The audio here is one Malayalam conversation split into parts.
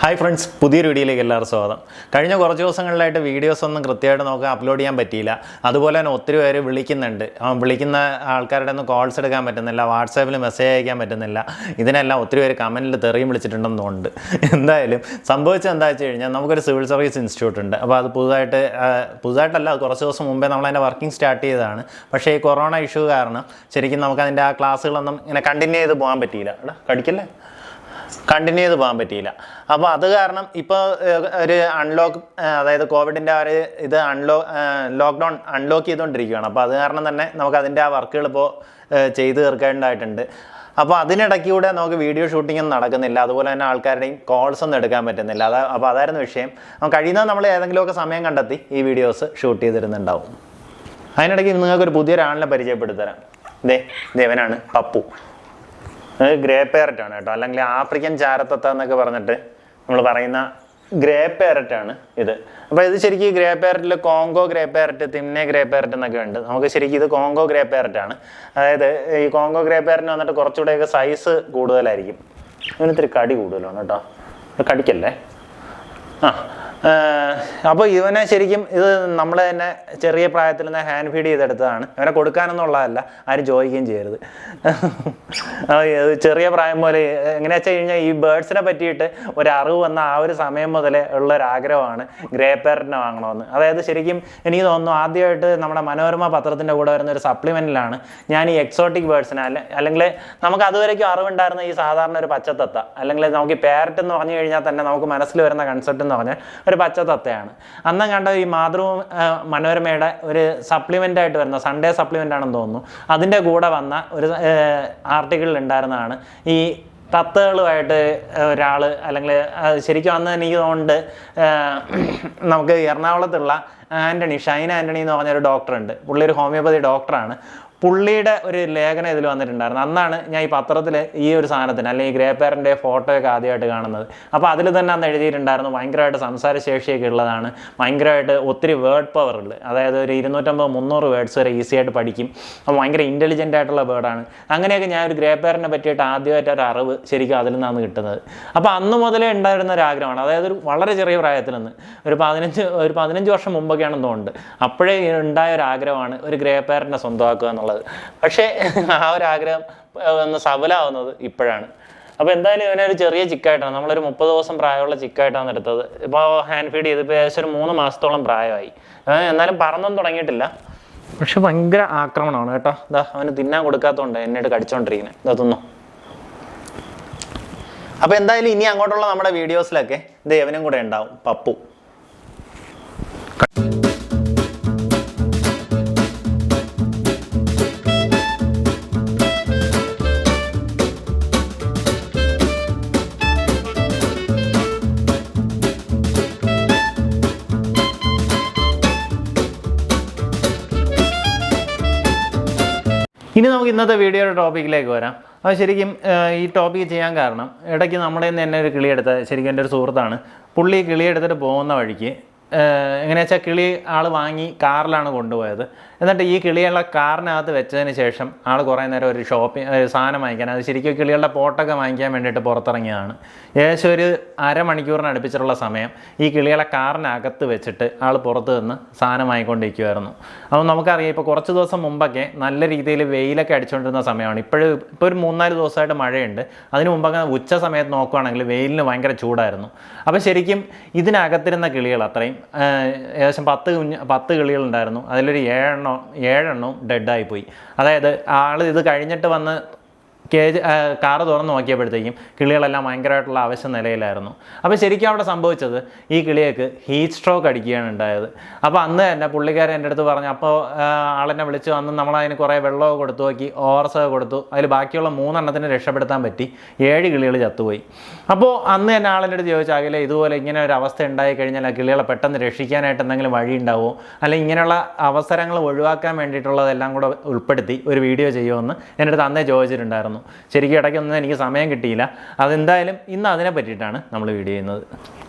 ഹായ് ഫ്രണ്ട്സ്, പുതിയൊരു വീഡിയോയിലേക്ക് എല്ലാവർക്കും സ്വാഗതം. കഴിഞ്ഞ കുറച്ച് ദിവസങ്ങളിലായിട്ട് വീഡിയോസ് ഒന്നും കൃത്യമായിട്ട് നമുക്ക് അപ്ലോഡ് ചെയ്യാൻ പറ്റിയില്ല. അതുപോലെ തന്നെ ഒത്തിരി പേര് വിളിക്കുന്നുണ്ട്. വിളിക്കുന്ന ആൾക്കാരുടെ ഒന്നും കോൾസ് എടുക്കാൻ പറ്റുന്നില്ല, വാട്സാപ്പിൽ മെസ്സേജ് അയക്കാൻ പറ്റുന്നില്ല. ഇതിനെല്ലാം ഒത്തിരി പേര് കമൻറ്റിൽ തെറിയും വിളിച്ചിട്ടുണ്ടെന്നുണ്ട്. എന്തായാലും സംഭവിച്ചത് എന്താ വെച്ച് കഴിഞ്ഞാൽ, നമുക്കൊരു സിവിൽ സർവീസ് ഇൻസ്റ്റിറ്റ്യൂട്ട് ഉണ്ട്. അപ്പോൾ അത് പുതുതായിട്ടല്ല, കുറച്ച് ദിവസം മുമ്പേ നമ്മളതിൻ്റെ വർക്കിംഗ് സ്റ്റാർട്ട് ചെയ്തതാണ്. പക്ഷേ ഈ കൊറോണ ഇഷ്യൂ കാരണം ശരിക്കും നമുക്കതിൻ്റെ ആ ക്ലാസ്സുകളൊന്നും ഇങ്ങനെ കണ്ടിന്യൂ ചെയ്ത് പോകാൻ പറ്റിയില്ല. കണ്ടിന്യൂ ചെയ്ത് പോകാൻ പറ്റിയില്ല. അപ്പോൾ അത് കാരണം ഇപ്പോൾ ഒരു അതായത് കോവിഡിൻ്റെ ആ ഒരു ഇത് ലോക്ക്ഡൗൺ അൺലോക്ക് ചെയ്തുകൊണ്ടിരിക്കുകയാണ്. അപ്പോൾ അത് കാരണം തന്നെ നമുക്ക് അതിൻ്റെ ആ വർക്കുകൾ ഇപ്പോൾ ചെയ്ത് തീർക്കേണ്ടതായിട്ടുണ്ട്. അപ്പോൾ അതിനിടയ്ക്കൂടെ നമുക്ക് വീഡിയോ ഷൂട്ടിംഗ് ഒന്നും നടക്കുന്നില്ല. അതുപോലെ തന്നെ ആൾക്കാരുടെയും കോൾസ് ഒന്നും എടുക്കാൻ പറ്റുന്നില്ല. അപ്പോൾ അതായിരുന്നു വിഷയം. കഴിയുന്നത് നമ്മൾ ഏതെങ്കിലുമൊക്കെ സമയം കണ്ടെത്തി ഈ വീഡിയോസ് ഷൂട്ട് ചെയ്തിരുന്നുണ്ടാവും. അതിനിടയ്ക്ക് നിങ്ങൾക്കൊരു പുതിയൊരാളിനെ പരിചയപ്പെടുത്തരാം. ദേവനാണ് പപ്പു. ഗ്രേ പാരറ്റാണ് കേട്ടോ, അല്ലെങ്കിൽ ആഫ്രിക്കൻ ചാരത്തത്ത എന്നൊക്കെ പറഞ്ഞിട്ട് നമ്മൾ പറയുന്ന ഗ്രേ പാരറ്റാണ് ഇത്. അപ്പോൾ ഇത് ശരിക്കും ഗ്രേ പാരറ്റിൽ Congo grey parrot, Timneh grey parrot എന്നൊക്കെ ഉണ്ട്. നമുക്ക് ശരിക്കും ഇത് കോങ്കോ ഗ്രേ പാരറ്റാണ്. അതായത് ഈ കോങ്കോ ഗ്രേ പാരറ്റിന് വന്നിട്ട് കുറച്ചുകൂടെയൊക്കെ സൈസ് കൂടുതലായിരിക്കും. ഇവനിത്തിരി കടി കൂടുതലാണ് കേട്ടോ, കടിക്കല്ലേ. അപ്പോൾ ഇവനെ ശരിക്കും ഇത് നമ്മൾ തന്നെ ചെറിയ പ്രായത്തിൽ നിന്ന് ഹാൻഡ് ഫീഡ് ചെയ്തെടുത്തതാണ്. ഇവനെ കൊടുക്കാനൊന്നുള്ളതല്ല, ആരും ചോദിക്കുകയും ചെയ്യരുത്. ചെറിയ പ്രായം പോലെ എങ്ങനെയാ വെച്ച് കഴിഞ്ഞാൽ ഈ ബേർഡ്സിനെ പറ്റിയിട്ട് ഒരു അറിവ് വന്ന ആ ഒരു സമയം മുതലേ ഉള്ളൊരാഗ്രഹമാണ് ഗ്രേ പാരറ്റിനെ വാങ്ങണമെന്ന്. അതായത് ശരിക്കും എനിക്ക് തോന്നുന്നു ആദ്യമായിട്ട് നമ്മുടെ മനോരമ പത്രത്തിൻ്റെ കൂടെ വരുന്ന ഒരു സപ്ലിമെൻറ്റിലാണ് ഞാൻ ഈ എക്സോട്ടിക് ബേർഡ്സിനെ അല്ലെങ്കിൽ നമുക്ക് അതുവരേക്കും അറിവുണ്ടായിരുന്ന ഈ സാധാരണ ഒരു പച്ചത്തത്ത, അല്ലെങ്കിൽ നമുക്ക് ഈ പാരറ്റ് എന്ന് പറഞ്ഞു കഴിഞ്ഞാൽ തന്നെ നമുക്ക് മനസ്സിൽ വരുന്ന കൺസെപ്റ്റ് എന്ന് പറഞ്ഞാൽ ഒരു പച്ചത്തത്തയാണ്. അന്ന് കണ്ട ഈ മനോരമയുടെ ഒരു സപ്ലിമെൻ്റ് ആയിട്ട് വരുന്ന സൺഡേ സപ്ലിമെൻ്റ് ആണെന്ന് തോന്നുന്നു, അതിൻ്റെ കൂടെ വന്ന ഒരു ആർട്ടിക്കിളിൽ ഉണ്ടായിരുന്നതാണ് ഈ തത്തകളുമായിട്ട് ഒരാൾ, അല്ലെങ്കിൽ ശരിക്കും അന്ന് എനിക്ക് തോന്നുന്നുണ്ട് നമുക്ക് എറണാകുളത്തുള്ള ഷൈൻ ആൻ്റണി എന്ന് പറഞ്ഞൊരു ഡോക്ടറുണ്ട്. പുള്ളി ഒരു ഹോമിയോപ്പതി ഡോക്ടറാണ്. പുള്ളിയുടെ ഒരു ലേഖനം ഇതിൽ വന്നിട്ടുണ്ടായിരുന്നു. അന്നാണ് ഞാൻ ഈ പത്രത്തിൽ ഈ ഒരു സാധനത്തിന് അല്ലെങ്കിൽ ഈ ഗ്രേ പാരൻ്റെ ഫോട്ടോയൊക്കെ ആദ്യമായിട്ട് കാണുന്നത്. അപ്പോൾ അതിൽ തന്നെ അന്ന് എഴുതിയിട്ടുണ്ടായിരുന്നു ഭയങ്കരമായിട്ട് സംസാരശേഷിയൊക്കെ ഉള്ളതാണ്, ഭയങ്കരമായിട്ട് ഒത്തിരി വേർഡ് പവറുണ്ട്. അതായത് ഒരു 250-300 വേർഡ്സ് വരെ ഈസി ആയിട്ട് പഠിക്കും. അപ്പോൾ ഭയങ്കര ഇൻ്റലിജൻ്റ് ആയിട്ടുള്ള ബേർഡാണ്. അങ്ങനെയൊക്കെ ഞാൻ ഒരു ഗ്രേ പാരനെ പറ്റിയിട്ട് ആദ്യമായിട്ട് ഒരു അറിവ് ശരിക്കും അതിൽ നിന്നാണ് കിട്ടുന്നത്. അപ്പോൾ അന്ന് മുതലേ ഉണ്ടായിരുന്ന ഒരു ആഗ്രഹമാണ്. അതായത് ഒരു വളരെ ചെറിയ പ്രായത്തിൽ നിന്ന് ഒരു 15 വർഷം മുമ്പൊക്കെയാണെന്ന് തോന്നുന്നുണ്ട്. അപ്പോഴേ ഉണ്ടായ ഒരു ആഗ്രഹമാണ് ഒരു ഗ്രേ പാരനെ സ്വന്തമാക്കുക എന്നുള്ളത്. പക്ഷേ ആ ഒരു ആഗ്രഹം ഒന്ന് സഫലമാവുന്നത് ഇപ്പോഴാണ്. അപ്പോൾ എന്തായാലും ഇവനൊരു ചെറിയ ചിക്കായിട്ടാണ്, നമ്മളൊരു 30 ദിവസം പ്രായമുള്ള ചിക്കായിട്ടാണ് എടുത്തത്. ഇപ്പോൾ ഹാൻഡ് ഫീഡ് ചെയ്ത് ഇപ്പോൾ ഏകദേശം ഒരു 3 മാസത്തോളം പ്രായമായി. എന്നാലും പറന്നൊന്നും തുടങ്ങിയിട്ടില്ല. പക്ഷെ ഭയങ്കര ആക്രമണമാണ് കേട്ടോ. അവന് തിന്നാൻ കൊടുക്കാത്തതുകൊണ്ട് എന്നോട് കടിച്ചോണ്ടിരിക്കുന്നത്. തിന്നു. അപ്പോൾ എന്തായാലും ഇനി അങ്ങോട്ടുള്ള നമ്മുടെ വീഡിയോസിലൊക്കെ ദേവനും കൂടെ ഉണ്ടാവും, പപ്പു. ഇനി നമുക്ക് ഇന്നത്തെ വീഡിയോയുടെ ടോപ്പിക്കിലേക്ക് വരാം. അത് ശരിക്കും ഈ ടോപ്പിക്ക് ചെയ്യാൻ കാരണം, ഇടയ്ക്ക് നമ്മുടെ തന്നെ ഒരു കിളിയെടുത്ത, ശരിക്കും എൻ്റെ ഒരു സുഹൃത്താണ്. പുള്ളി കിളിയെടുത്തിട്ട് പോകുന്ന വഴിക്ക് എങ്ങനെയാ വെച്ചാൽ കിളി ആൾ വാങ്ങി കാറിലാണ് കൊണ്ടുപോയത്. എന്നിട്ട് ഈ കിളിയുള്ള കാറിനകത്ത് വെച്ചതിന് ശേഷം ആൾ കുറേ നേരം ഒരു സാധനം വാങ്ങിക്കാൻ, അത് ശരിക്കും കിളികളുടെ പോട്ടൊക്കെ വാങ്ങിക്കാൻ വേണ്ടിയിട്ട് പുറത്തിറങ്ങിയതാണ്. ഏകദേശം ഒരു അരമണിക്കൂറിന് അടുപ്പിച്ചിട്ടുള്ള സമയം ഈ കിളികളെ കാറിനകത്ത് വെച്ചിട്ട് ആൾ പുറത്ത് നിന്ന് സാധനം വാങ്ങിക്കൊണ്ടിരിക്കുമായിരുന്നു. അപ്പോൾ നമുക്കറിയാം, ഇപ്പോൾ കുറച്ച് ദിവസം മുമ്പൊക്കെ നല്ല രീതിയിൽ വെയിലൊക്കെ അടിച്ചുകൊണ്ടിരുന്ന സമയമാണ്. ഇപ്പോൾ ഒരു 3-4 ദിവസമായിട്ട് മഴയുണ്ട്. അതിന് മുമ്പൊക്കെ ഉച്ച സമയത്ത് നോക്കുകയാണെങ്കിൽ വെയിലിന് ഭയങ്കര ചൂടായിരുന്നു. അപ്പോൾ ശരിക്കും ഇതിനകത്തിരുന്ന കിളികൾ അത്രയും ഏകദേശം 10 കിളികളുണ്ടായിരുന്നു. അതിലൊരു 7 എണ്ണവും ഡെഡായിപ്പോയി. അതായത് ആൾ ഇത് കഴിഞ്ഞിട്ട് വന്ന് കാറ് തുറന്ന് നോക്കിയപ്പോഴത്തേക്കും കിളികളെല്ലാം ഭയങ്കരമായിട്ടുള്ള അവശ നിലയിലായിരുന്നു. അപ്പോൾ ശരിക്കും അവിടെ സംഭവിച്ചത് ഈ കിളിയേക്ക് ഹീറ്റ് സ്ട്രോക്ക് അടിക്കുകയാണ് ഉണ്ടായത്. അപ്പോൾ അന്ന് തന്നെ പുള്ളിക്കാരൻ എൻ്റെ അടുത്ത് പറഞ്ഞു. അപ്പോൾ ആളെന്നെ വിളിച്ച് വന്ന് നമ്മളതിന് കുറേ വെള്ളമൊക്കെ കൊടുത്തു നോക്കി, ORS ഒക്കെ കൊടുത്തു. അതിൽ ബാക്കിയുള്ള 3 എണ്ണത്തിന് രക്ഷപ്പെടുത്താൻ പറ്റി. 7 കിളികൾ ചത്തുപോയി. അപ്പോൾ അന്ന് തന്നെ ആളെൻ്റെ അടുത്ത് ചോദിച്ചാകില്ലേ, ഇതുപോലെ ഇങ്ങനെ ഒരു അവസ്ഥ ഉണ്ടായി കഴിഞ്ഞാൽ ആ കിളികളെ പെട്ടെന്ന് രക്ഷിക്കാനായിട്ട് എന്തെങ്കിലും വഴി ഉണ്ടാവുമോ, അല്ലെങ്കിൽ ഇങ്ങനെയുള്ള അവസരങ്ങൾ ഒഴിവാക്കാൻ വേണ്ടിയിട്ടുള്ളതെല്ലാം കൂടെ ഉൾപ്പെടുത്തി ഒരു വീഡിയോ ചെയ്യുമെന്ന് എൻ്റെ അടുത്ത് അന്നേ ചോദിച്ചിട്ടുണ്ടായിരുന്നു. ശരിക്കും ഇടയ്ക്കൊന്നും എനിക്ക് സമയം കിട്ടിയില്ല. അതെന്തായാലും ഇന്ന് അതിനെ പറ്റിയിട്ടാണ് നമ്മൾ വീഡിയോ ചെയ്യുന്നത്.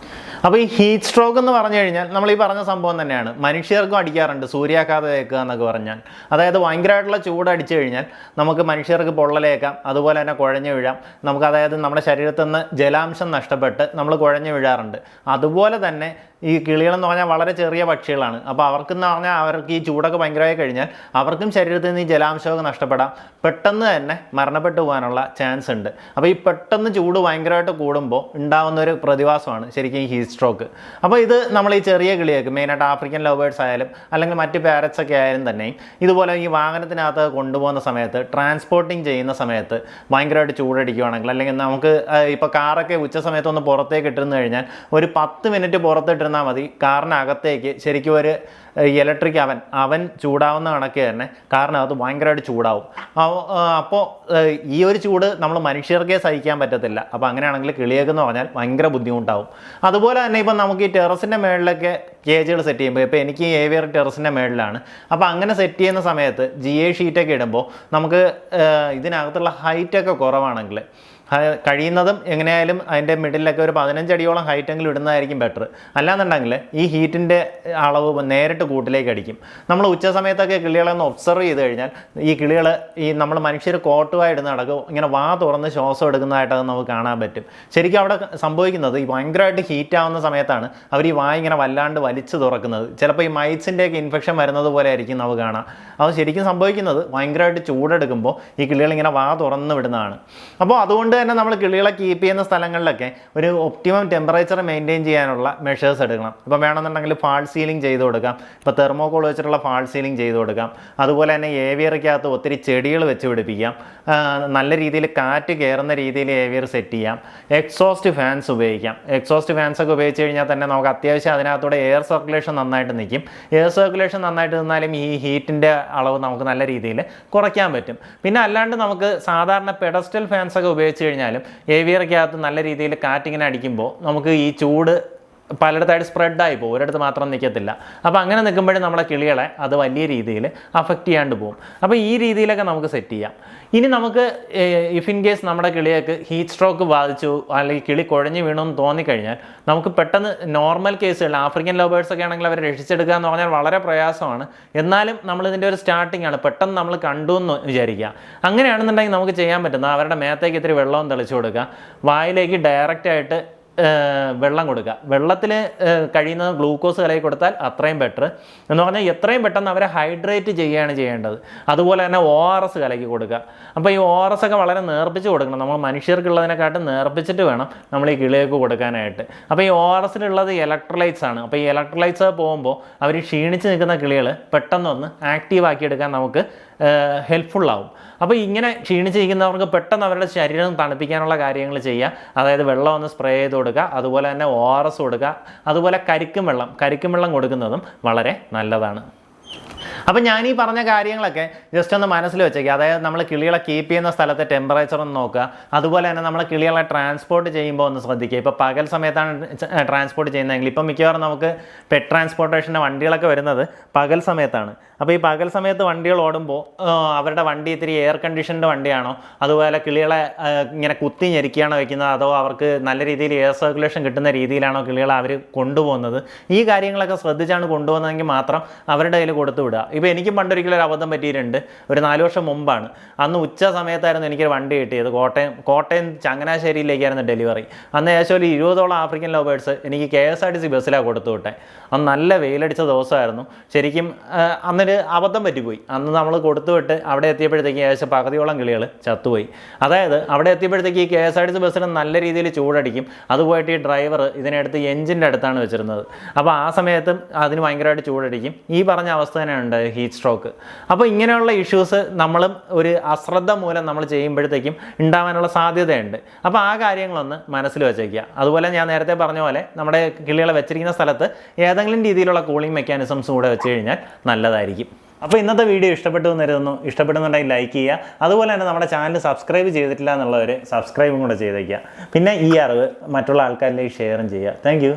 അപ്പോൾ ഈ ഹീറ്റ് സ്ട്രോക്ക് എന്ന് പറഞ്ഞു കഴിഞ്ഞാൽ നമ്മൾ ഈ പറഞ്ഞ സംഭവം തന്നെയാണ്, മനുഷ്യർക്കും അടിക്കാറുണ്ട് സൂര്യാഘാതം ഏൽക്കുക എന്നൊക്കെ പറഞ്ഞാൽ. അതായത് ഭയങ്കരമായിട്ടുള്ള ചൂട് അടിച്ചു കഴിഞ്ഞാൽ നമുക്ക് മനുഷ്യർക്ക് പൊള്ളലേക്കാം, അതുപോലെ തന്നെ കുഴഞ്ഞു വീഴാം. നമുക്ക് അതായത് നമ്മുടെ ശരീരത്തിൽ നിന്ന് ജലാംശം നഷ്ടപ്പെട്ട് നമ്മൾ കുഴഞ്ഞു വീഴാറുണ്ട്. അതുപോലെ തന്നെ ഈ കിളികളെന്ന് പറഞ്ഞാൽ വളരെ ചെറിയ പക്ഷികളാണ്. അപ്പോൾ അവർക്കെന്ന് പറഞ്ഞാൽ അവർക്ക് ഈ ചൂടൊക്കെ ഭയങ്കരമായി കഴിഞ്ഞാൽ അവർക്കും ശരീരത്തിൽ നിന്ന് ഈ ജലാംശമൊക്കെ നഷ്ടപ്പെടാം, പെട്ടെന്ന് തന്നെ മരണപ്പെട്ടു പോകാനുള്ള ചാൻസ് ഉണ്ട്. അപ്പോൾ ഈ പെട്ടെന്ന് ചൂട് ഭയങ്കരമായിട്ട് കൂടുമ്പോൾ ഉണ്ടാകുന്ന ഒരു പ്രതിഭാസമാണ് ശരിക്കും ഈ ഹീറ്റ് സ്ട്രോക്ക്. അപ്പോൾ ഇത് നമ്മൾ ഈ ചെറിയ കിളിയൊക്കെ മെയിനായിട്ട് ആഫ്രിക്കൻ ലവ് ബേർഡ്സ് ആയാലും അല്ലെങ്കിൽ മറ്റ് പാരറ്റ്സ് ഒക്കെ ആയാലും തന്നെയും ഇതുപോലെ ഈ വാഹനത്തിനകത്ത് കൊണ്ടുപോകുന്ന സമയത്ത് ട്രാൻസ്പോർട്ടിങ് ചെയ്യുന്ന സമയത്ത് ഭയങ്കരമായിട്ട് ചൂടടിക്കുകയാണെങ്കിൽ, അല്ലെങ്കിൽ നമുക്ക് ഇപ്പോൾ കാറൊക്കെ ഉച്ച സമയത്തൊന്ന് പുറത്തേക്ക് ഇട്ടിരുന്നു കഴിഞ്ഞാൽ ഒരു 10 മിനിറ്റ് പുറത്തിട്ടിരുന്നാൽ മതി, കാറിനകത്തേക്ക് ശരിക്കും ഒരു ഇലക്ട്രിക് അവൻ ചൂടാവുന്ന കണക്ക് തന്നെ കാറിനകത്ത് ഭയങ്കരമായിട്ട് ചൂടാവും. അപ്പോൾ ഈ ഒരു ചൂട് നമ്മൾ മനുഷ്യർക്കേ സഹിക്കാൻ പറ്റത്തില്ല. അപ്പോൾ അങ്ങനെയാണെങ്കിൽ കിളിയേക്കെന്ന് പറഞ്ഞാൽ ഭയങ്കര ബുദ്ധിമുട്ടാവും. അതുപോലെ തന്നെ ഇപ്പം നമുക്ക് ഈ ടെറസിൻ്റെ മേളിലൊക്കെ കേജുകൾ സെറ്റ് ചെയ്യുമ്പോൾ, ഇപ്പോൾ എനിക്ക് ഈ ഏവിയർ ടെറസിൻ്റെ മേളിലാണ്. അപ്പോൾ അങ്ങനെ സെറ്റ് ചെയ്യുന്ന സമയത്ത് GA ഷീറ്റൊക്കെ ഇടുമ്പോൾ നമുക്ക് ഇതിനകത്തുള്ള ഹൈറ്റൊക്കെ കുറവാണെങ്കിൽ കഴിയുന്നതും എങ്ങനെയായാലും അതിൻ്റെ മിഡിലൊക്കെ ഒരു 15 അടിയോളം ഹൈറ്റെങ്കിലും ഇടുന്നതായിരിക്കും ബെറ്റർ. അല്ലാന്നുണ്ടെങ്കിൽ ഈ ഹീറ്റിൻ്റെ അളവ് നേരിട്ട് കൂട്ടിലേക്ക് അടിക്കും. നമ്മൾ ഉച്ച സമയത്തൊക്കെ കിളികളെ ഒന്ന് ഒബ്സർവ് ചെയ്ത് കഴിഞ്ഞാൽ ഈ കിളികൾ ഈ നമ്മൾ മനുഷ്യർ കോട്ടുമായി ഇടുന്ന നടക്കും ഇങ്ങനെ വാ തുറന്ന് ശ്വാസം എടുക്കുന്നതായിട്ടത് നമുക്ക് കാണാൻ പറ്റും. ശരിക്കും അവിടെ സംഭവിക്കുന്നത് ഈ ഭയങ്കരമായിട്ട് ഹീറ്റ് ആവുന്ന സമയത്താണ് അവർ ഈ വായ ഇങ്ങനെ വല്ലാണ്ട് വലിച്ചു തുറക്കുന്നത്. ചിലപ്പോൾ ഈ മൈറ്റ്സിൻ്റെയൊക്കെ ഇൻഫെക്ഷൻ വരുന്നത് പോലെ ആയിരിക്കും നമുക്ക് കാണാം. അത് ശരിക്കും സംഭവിക്കുന്നത് ഭയങ്കരമായിട്ട് ചൂടെടുക്കുമ്പോൾ ഈ കിളികളിങ്ങനെ വാ തുറന്ന് വിടുന്നതാണ്. അപ്പോൾ അതുകൊണ്ട് തന്നെ നമ്മൾ കിളികളെ കീപ്പ് ചെയ്യുന്ന സ്ഥലങ്ങളിലൊക്കെ ഒരു ഒപ്റ്റിമം ടെമ്പറേച്ചർ മെയിൻറ്റെയിൻ ചെയ്യാനുള്ള മെഷേഴ്സ് എടുക്കണം. ഇപ്പം വേണമെന്നുണ്ടെങ്കിൽ ഫാൾ സീലിംഗ് ചെയ്ത് കൊടുക്കാം, ഇപ്പോൾ തെർമോക്കോൾ വെച്ചിട്ടുള്ള ഫാൾ സീലിംഗ് ചെയ്ത് കൊടുക്കാം. അതുപോലെ തന്നെ ഏവിയറിക്കകത്ത് ഒത്തിരി ചെടികൾ വെച്ച് പിടിപ്പിക്കാം, നല്ല രീതിയിൽ കാറ്റ് കയറുന്ന രീതിയിൽ ഏവിയർ സെറ്റ് ചെയ്യാം. എക്സോസ്റ്റ് ഫാൻസ് ഉപയോഗിക്കാം. എക്സോസ്റ്റ് ഫാൻസ് ഒക്കെ ഉപയോഗിച്ച് കഴിഞ്ഞാൽ തന്നെ നമുക്ക് അത്യാവശ്യം അതിനകത്തൂടെ എയർ സർക്കുലേഷൻ നന്നായിട്ട് നിൽക്കും. എയർ സർക്കുലേഷൻ നന്നായിട്ട് നിന്നാലും ഈ ഹീറ്റിൻ്റെ അളവ് നമുക്ക് നല്ല രീതിയിൽ കുറയ്ക്കാൻ പറ്റും. പിന്നെ അല്ലാണ്ട് നമുക്ക് സാധാരണ പെഡസ്റ്റൽ ഫാൻസ് ഒക്കെ ഉപയോഗിച്ച് കഴിഞ്ഞാലും ഏവിയറിക്കകത്ത് നല്ല രീതിയിൽ കാറ്റിങ്ങനെ അടിക്കുമ്പോൾ നമുക്ക് ഈ ചൂട് പലയിടത്തായിട്ട് സ്പ്രെഡായി പോകും, ഒരിടത്ത് മാത്രം നിൽക്കത്തില്ല. അപ്പോൾ അങ്ങനെ നിൽക്കുമ്പോഴും നമ്മളെ കിളികളെ അത് വലിയ രീതിയിൽ അഫക്റ്റ് ചെയ്യാണ്ട് പോകും. അപ്പോൾ ഈ രീതിയിലൊക്കെ നമുക്ക് സെറ്റ് ചെയ്യാം. ഇനി നമുക്ക് ഇഫ് ഇൻ കേസ് നമ്മുടെ കിളിയൊക്കെ ഹീറ്റ് സ്ട്രോക്ക് ബാധിച്ചു അല്ലെങ്കിൽ കിളി കുഴഞ്ഞു വീണമെന്ന് തോന്നിക്കഴിഞ്ഞാൽ നമുക്ക് പെട്ടെന്ന് നോർമൽ കേസുകൾ ആഫ്രിക്കൻ ലവ് ബേർഡ്സ് ഒക്കെ ആണെങ്കിൽ അവരെ രക്ഷിച്ചെടുക്കുക എന്ന് പറഞ്ഞാൽ വളരെ പ്രയാസമാണ്. എന്നാലും നമ്മളിതിൻ്റെ ഒരു സ്റ്റാർട്ടിംഗ് ആണ്, പെട്ടെന്ന് നമ്മൾ കണ്ടു എന്ന് വിചാരിക്കുക. അങ്ങനെയാണെന്നുണ്ടെങ്കിൽ നമുക്ക് ചെയ്യാൻ പറ്റുന്നത് അവരുടെ മേത്തേക്ക് ഇത്തിരി വെള്ളവും തെളിച്ചു കൊടുക്കുക, വായിലേക്ക് ഡയറക്റ്റായിട്ട് വെള്ളം കൊടുക്കുക. വെള്ളത്തിൽ കഴിയുന്നത് ഗ്ലൂക്കോസ് കലക്കി കൊടുത്താൽ അത്രയും ബെറ്റർ. എന്ന് പറഞ്ഞാൽ എത്രയും പെട്ടെന്ന് അവരെ ഹൈഡ്രേറ്റ് ചെയ്യുകയാണ് ചെയ്യേണ്ടത്. അതുപോലെ തന്നെ ORS കലക്കി കൊടുക്കുക. അപ്പോൾ ഈ ORS ഒക്കെ വളരെ നേർപ്പിച്ച് കൊടുക്കണം. നമ്മൾ മനുഷ്യർക്കുള്ളതിനെക്കാട്ടും നേർപ്പിച്ചിട്ട് വേണം നമ്മൾ ഈ കിളിയൊക്കെ കൊടുക്കാനായിട്ട്. അപ്പോൾ ഈ ORSലുള്ളത് ഇലക്ട്രോലൈറ്റ്സ് ആണ്. അപ്പോൾ ഈ ഇലക്ട്രോലൈറ്റ്സ് പോകുമ്പോൾ അവർ ക്ഷീണിച്ച് നിൽക്കുന്ന കിളികൾ പെട്ടെന്നൊന്ന് ആക്റ്റീവ് ആക്കിയെടുക്കാൻ നമുക്ക് ഹെൽപ്ഫുള്ളാവും. അപ്പോൾ ഇങ്ങനെ ക്ഷീണിച്ചിരിക്കുന്നവർക്ക് പെട്ടെന്ന് അവരുടെ ശരീരം തണുപ്പിക്കാനുള്ള കാര്യങ്ങൾ ചെയ്യുക. അതായത് വെള്ളം ഒന്ന് സ്പ്രേ ചെയ്ത് കൊടുക്കുക, അതുപോലെ തന്നെ ORS കൊടുക്കുക, അതുപോലെ കരിക്കും വെള്ളം കൊടുക്കുന്നതും വളരെ നല്ലതാണ്. അപ്പം ഞാൻ ഈ പറഞ്ഞ കാര്യങ്ങളൊക്കെ ജസ്റ്റ് ഒന്ന് മനസ്സിൽ വെച്ചേക്കുക. അതായത് നമ്മൾ കിളികളെ കീപ്പ് ചെയ്യുന്ന സ്ഥലത്തെ ടെമ്പറേച്ചർ ഒന്ന് നോക്കുക. അതുപോലെ തന്നെ നമ്മൾ കിളികളെ ട്രാൻസ്പോർട്ട് ചെയ്യുമ്പോൾ ഒന്ന് ശ്രദ്ധിക്കുക. ഇപ്പോൾ പകൽ സമയത്താണ് ട്രാൻസ്പോർട്ട് ചെയ്യുന്നതെങ്കിൽ ഇപ്പം മിക്കവാറും നമുക്ക് പെറ്റ് ട്രാൻസ്പോർട്ടേഷൻ്റെ വണ്ടികളൊക്കെ വരുന്നത് പകൽ സമയത്താണ്. അപ്പോൾ ഈ പകൽ സമയത്ത് വണ്ടികൾ ഓടുമ്പോൾ അവരുടെ വണ്ടി ഇത്തിരി എയർ കണ്ടീഷൻഡ് വണ്ടിയാണോ, അതുപോലെ കിളികളെ ഇങ്ങനെ കുത്തി ഞെരിക്കുകയാണോ വയ്ക്കുന്നത്, അതോ അവർക്ക് നല്ല രീതിയിൽ എയർ സർക്കുലേഷൻ കിട്ടുന്ന രീതിയിലാണോ കിളികളെ അവർ കൊണ്ടുപോകുന്നത്, ഈ കാര്യങ്ങളൊക്കെ ശ്രദ്ധിച്ചാണ് കൊണ്ടുപോകുന്നതെങ്കിൽ മാത്രം അവരുടെ കയ്യിൽ കൊടുത്തു വിടുക. ഇപ്പോൾ എനിക്കും പണ്ടൊരിക്കലും ഒരു അബദ്ധം പറ്റിയിട്ടുണ്ട്. ഒരു 4 വർഷം മുമ്പാണ്. അന്ന് ഉച്ച സമയത്തായിരുന്നു എനിക്കൊരു വണ്ടി കിട്ടിയത്. കോട്ടയം ചങ്ങനാശ്ശേരിയിലേക്കായിരുന്നു ഡെലിവറി. അന്ന് ഏകദേശം ഒരു 20ഓളം ആഫ്രിക്കൻ ലവ് ബേർഡ്സ് എനിക്ക് KSRTC ബസ്സിലാണ് കൊടുത്തു വിട്ടെ. അന്ന് നല്ല വെയിലടിച്ച ദിവസമായിരുന്നു. ശരിക്കും അന്നൊരു അബദ്ധം പറ്റിപ്പോയി. അന്ന് നമ്മൾ കൊടുത്തു വിട്ട് അവിടെ എത്തിയപ്പോഴത്തേക്ക് ഏകദേശം പകുതിയോളം കിളികൾ ചത്തുപോയി. അതായത് അവിടെ എത്തിയപ്പോഴത്തേക്ക് ഈ KSRTC ബസ്സിന് നല്ല രീതിയിൽ ചൂടടിക്കും. അതുപോയിട്ട് ഈ ഡ്രൈവർ ഇതിനടുത്ത് എഞ്ചിൻ്റെ അടുത്താണ് വെച്ചിരുന്നത്. അപ്പോൾ ആ സമയത്തും അതിന് ഭയങ്കരമായിട്ട് ചൂടടിക്കും. ഈ പറഞ്ഞ അവസ്ഥ തന്നെയുണ്ട് ഹീറ്റ് സ്ട്രോക്ക്. അപ്പോൾ ഇങ്ങനെയുള്ള ഇഷ്യൂസ് നമ്മളും ഒരു അശ്രദ്ധ മൂലം നമ്മൾ ചെയ്യുമ്പോഴത്തേക്കും ഉണ്ടാവാനുള്ള സാധ്യതയുണ്ട്. അപ്പോൾ ആ കാര്യങ്ങളൊന്ന് മനസ്സിൽ വെച്ചേക്കുക. അതുപോലെ ഞാൻ നേരത്തെ പറഞ്ഞ പോലെ നമ്മുടെ കിളികളെ വെച്ചിരിക്കുന്ന സ്ഥലത്ത് ഏതെങ്കിലും രീതിയിലുള്ള കൂളിംഗ് മെക്കാനിസംസും കൂടെ വെച്ച് കഴിഞ്ഞാൽ നല്ലതായിരിക്കും. അപ്പോൾ ഇന്നത്തെ വീഡിയോ ഇഷ്ടപ്പെട്ടു എന്ന് കരുതുന്നു. ഇഷ്ടപ്പെടുന്നുണ്ടെങ്കിൽ ലൈക്ക് ചെയ്യുക. അതുപോലെ തന്നെ നമ്മുടെ ചാനൽ സബ്സ്ക്രൈബ് ചെയ്തിട്ടില്ല എന്നുള്ളവർ സബ്സ്ക്രൈബും കൂടെ ചെയ്തേക്കുക. പിന്നെ ഈ അറിവ് മറ്റുള്ള ആൾക്കാരിലേക്ക് ഷെയറും ചെയ്യുക. താങ്ക്